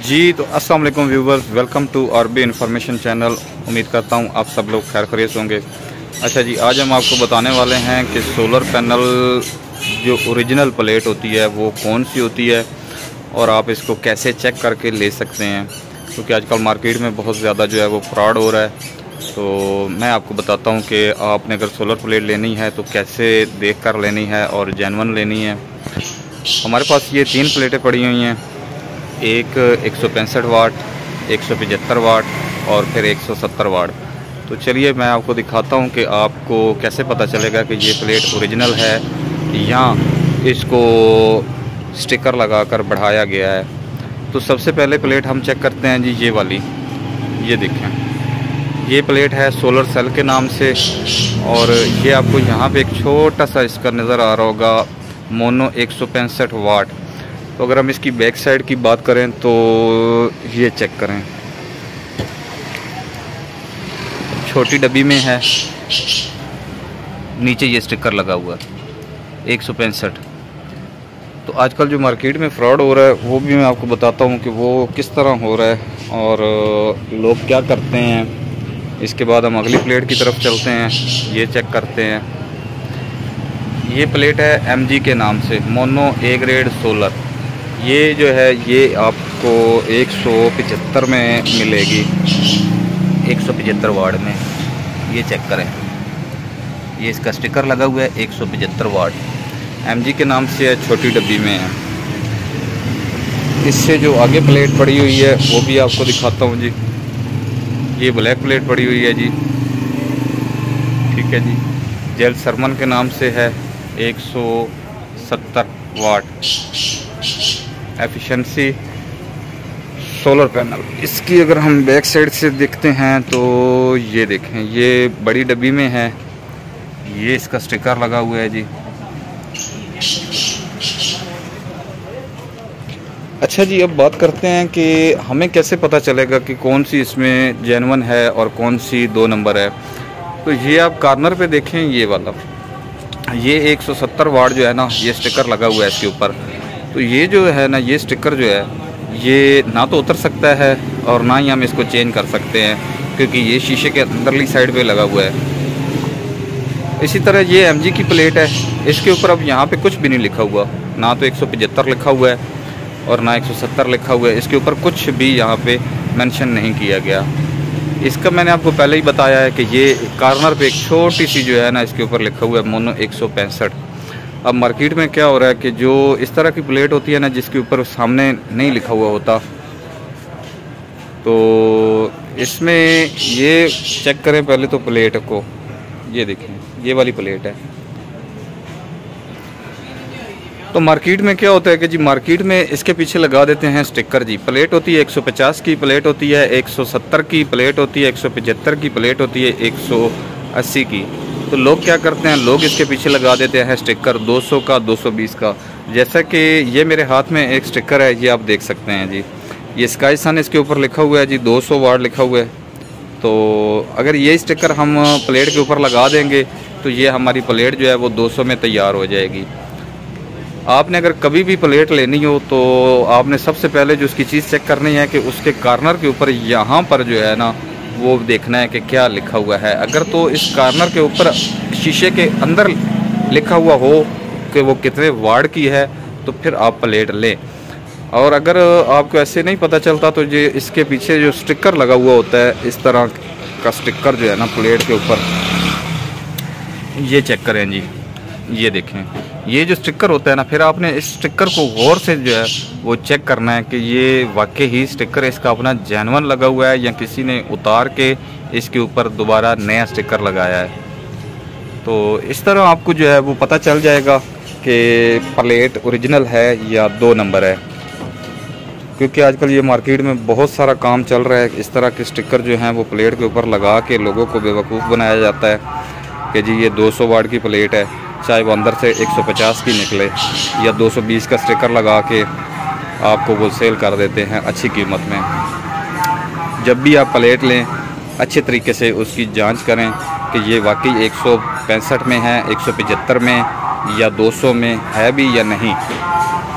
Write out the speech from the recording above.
जी तो अस्सलाम वालेकुम viewers, welcome to RB information channel. उम्मीद करता हूँ आप सब लोग खैर खैरियत होंगे। अच्छा जी, आज हम आपको बताने वाले हैं कि सोलर पैनल जो ओरिजिनल प्लेट होती है वो कौन सी होती है और आप इसको कैसे चेक करके ले सकते हैं, क्योंकि आजकल मार्केट में बहुत ज़्यादा जो है वो फ्रॉड हो रहा है। तो मैं आपको बताता हूँ कि आपने अगर सोलर प्लेट लेनी है तो कैसे देख कर लेनी है और जेन्युइन लेनी है। हमारे पास ये 3 प्लेटें पड़ी हुई हैं, एक 165 वाट, 175 वाट और फिर 170 वाट। तो चलिए मैं आपको दिखाता हूँ कि आपको कैसे पता चलेगा कि ये प्लेट ओरिजिनल है या इसको स्टिकर लगाकर बढ़ाया गया है। तो सबसे पहले प्लेट हम चेक करते हैं जी, ये वाली, ये देखें, ये प्लेट है सोलर सेल के नाम से। और ये आपको यहाँ पे एक छोटा सा इसका नज़र आ रहा होगा, मोनो 165 वाट। तो अगर हम इसकी बैक साइड की बात करें तो ये चेक करें, छोटी डब्बी में है, नीचे ये स्टिकर लगा हुआ है 165। तो आजकल जो मार्केट में फ्रॉड हो रहा है वो भी मैं आपको बताता हूँ कि वो किस तरह हो रहा है और लोग क्या करते हैं। इसके बाद हम अगली प्लेट की तरफ चलते हैं, ये चेक करते हैं। ये प्लेट है एमजी के नाम से, मोनो ए ग्रेड सोलर। ये जो है ये आपको 175 में मिलेगी, 175 वाट में। ये चेक करें, ये इसका स्टिकर लगा हुआ है 175 वाट, एमजी के नाम से है, छोटी डब्बी में है। इससे जो आगे प्लेट पड़ी हुई है वो भी आपको दिखाता हूँ जी। ये ब्लैक प्लेट पड़ी हुई है जी, ठीक है जी, जेल सरमन के नाम से है, 170 वाट एफिशिएंसी सोलर पैनल। इसकी अगर हम बैक साइड से देखते हैं तो ये देखें, ये बड़ी डब्बी में है, ये इसका स्टिकर लगा हुआ है जी। अच्छा जी, अब बात करते हैं कि हमें कैसे पता चलेगा कि कौन सी इसमें जेन्युइन है और कौन सी 2 नंबर है। तो ये आप कॉर्नर पे देखें, ये वाला, ये 170 वाट जो है ना, ये स्टिकर लगा हुआ है इसके ऊपर। तो ये जो है ना, ये स्टिकर जो है ये ना तो उतर सकता है और ना ही हम इसको चेंज कर सकते हैं, क्योंकि ये शीशे के अंदरली साइड पे लगा हुआ है। इसी तरह ये एमजी की प्लेट है, इसके ऊपर अब यहाँ पे कुछ भी नहीं लिखा हुआ, ना तो 175 लिखा हुआ है और ना 170 लिखा हुआ है। इसके ऊपर कुछ भी यहाँ पे मेंशन नहीं किया गया। इसका मैंने आपको पहले ही बताया है कि ये कॉर्नर पे एक छोटी सी जो है ना, इसके ऊपर लिखा हुआ है मोनो 165। अब मार्केट में क्या हो रहा है कि जो इस तरह की प्लेट होती है ना, जिसके ऊपर सामने नहीं लिखा हुआ होता, तो इसमें ये चेक करें पहले तो प्लेट को, ये देखें, ये वाली प्लेट है। तो मार्केट में क्या होता है कि जी, मार्केट में इसके पीछे लगा देते हैं स्टिकर जी। प्लेट होती है 150 की प्लेट होती है, 170 की प्लेट होती है, 175 की प्लेट होती है, 180 की। तो लोग क्या करते हैं, लोग इसके पीछे लगा देते हैं स्टिकर 200 का, 220 का। जैसा कि ये मेरे हाथ में एक स्टिकर है, ये आप देख सकते हैं जी, ये स्काई सन इसके ऊपर लिखा हुआ है जी, 200 वाट लिखा हुआ है। तो अगर ये स्टिकर हम प्लेट के ऊपर लगा देंगे तो ये हमारी प्लेट जो है वो 200 में तैयार हो जाएगी। आपने अगर कभी भी प्लेट लेनी हो तो आपने सबसे पहले जो उसकी चीज़ चेक करनी है कि उसके कॉर्नर के ऊपर यहाँ पर जो है ना, वो देखना है कि क्या लिखा हुआ है। अगर तो इस कॉर्नर के ऊपर शीशे के अंदर लिखा हुआ हो कि वो कितने वाट की है तो फिर आप प्लेट लें। और अगर आपको ऐसे नहीं पता चलता तो ये इसके पीछे जो स्टिकर लगा हुआ होता है, इस तरह का स्टिकर जो है ना प्लेट के ऊपर, ये चेक करें जी, ये देखें, ये जो स्टिकर होता है ना, फिर आपने इस स्टिकर को गौर से जो है वो चेक करना है कि ये वाकई ही स्टिकर इसका अपना जेन्युइन लगा हुआ है या किसी ने उतार के इसके ऊपर दोबारा नया स्टिकर लगाया है। तो इस तरह आपको जो है वो पता चल जाएगा कि प्लेट ओरिजिनल है या 2 नंबर है। क्योंकि आजकल ये मार्केट में बहुत सारा काम चल रहा है, इस तरह के स्टिकर जो हैं वो प्लेट के ऊपर लगा के लोगों को बेवकूफ़ बनाया जाता है कि जी ये 200 वाट की प्लेट है, चाहे वो अंदर से 150 की निकले, या 220 का स्टिकर लगा के आपको वो सेल कर देते हैं अच्छी कीमत में। जब भी आप प्लेट लें अच्छे तरीके से उसकी जांच करें कि ये वाकई 165 में है, 175 में या 200 में है भी या नहीं।